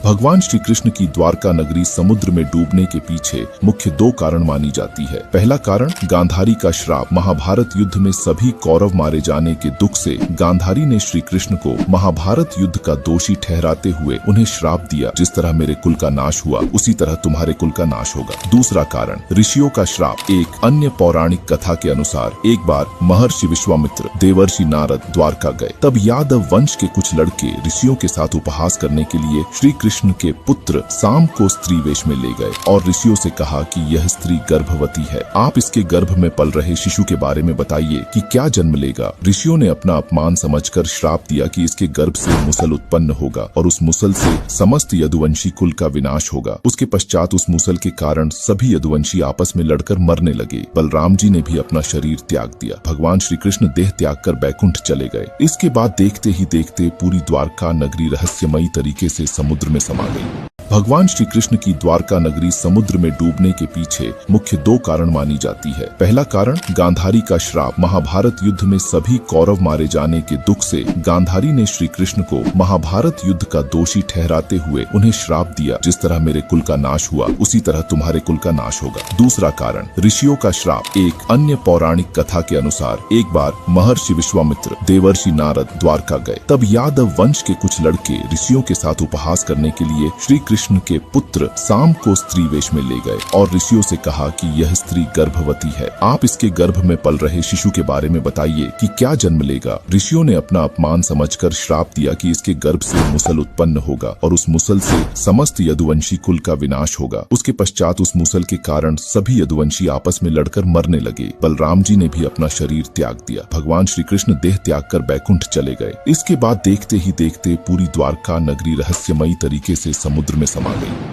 भगवान श्री कृष्ण की द्वारका नगरी समुद्र में डूबने के पीछे मुख्य दो कारण मानी जाती है। पहला कारण गांधारी का श्राप। महाभारत युद्ध में सभी कौरव मारे जाने के दुख से गांधारी ने श्री कृष्ण को महाभारत युद्ध का दोषी ठहराते हुए उन्हें श्राप दिया, जिस तरह मेरे कुल का नाश हुआ उसी तरह तुम्हारे कुल का नाश होगा। दूसरा कारण ऋषियों का श्राप। एक अन्य पौराणिक कथा के अनुसार एक बार महर्षि विश्वामित्र देवर्षि नारद द्वारका गए। तब यादव वंश के कुछ लड़के ऋषियों के साथ उपहास करने के लिए श्री कृष्ण के पुत्र साम को स्त्री वेश में ले गए और ऋषियों से कहा कि यह स्त्री गर्भवती है, आप इसके गर्भ में पल रहे शिशु के बारे में बताइए कि क्या जन्म लेगा। ऋषियों ने अपना अपमान समझकर श्राप दिया कि इसके गर्भ से मुसल उत्पन्न होगा और उस मुसल से समस्त यदुवंशी कुल का विनाश होगा। उसके पश्चात उस मुसल के कारण सभी यदुवंशी आपस में लड़कर मरने लगे। बलराम जी ने भी अपना शरीर त्याग दिया। भगवान श्री कृष्ण देह त्याग कर बैकुंठ चले गए। इसके बाद देखते ही देखते पूरी द्वारका नगरी रहस्यमयी तरीके से समुद्र में समा गई। भगवान श्री कृष्ण की द्वारका नगरी समुद्र में डूबने के पीछे मुख्य दो कारण मानी जाती है। पहला कारण गांधारी का श्राप। महाभारत युद्ध में सभी कौरव मारे जाने के दुख से गांधारी ने श्री कृष्ण को महाभारत युद्ध का दोषी ठहराते हुए उन्हें श्राप दिया, जिस तरह मेरे कुल का नाश हुआ उसी तरह तुम्हारे कुल का नाश होगा। दूसरा कारण ऋषियों का श्राप। एक अन्य पौराणिक कथा के अनुसार एक बार महर्षि विश्वामित्र देवर्षि नारद द्वारका गए। तब यादव वंश के कुछ लड़के ऋषियों के साथ उपहास करने के लिए श्री कृष्ण के पुत्र साम को स्त्री वेश में ले गए और ऋषियों से कहा कि यह स्त्री गर्भवती है, आप इसके गर्भ में पल रहे शिशु के बारे में बताइए कि क्या जन्म लेगा। ऋषियों ने अपना अपमान समझकर श्राप दिया कि इसके गर्भ से मुसल उत्पन्न होगा और उस मुसल से समस्त यदुवंशी कुल का विनाश होगा। उसके पश्चात उस मुसल के कारण सभी यदुवंशी आपस में लड़कर मरने लगे। बलराम जी ने भी अपना शरीर त्याग दिया। भगवान श्री कृष्ण देह त्याग कर बैकुंठ चले गए। इसके बाद देखते ही देखते पूरी द्वारका नगरी रहस्यमयी तरीके से समुद्र में समा गई।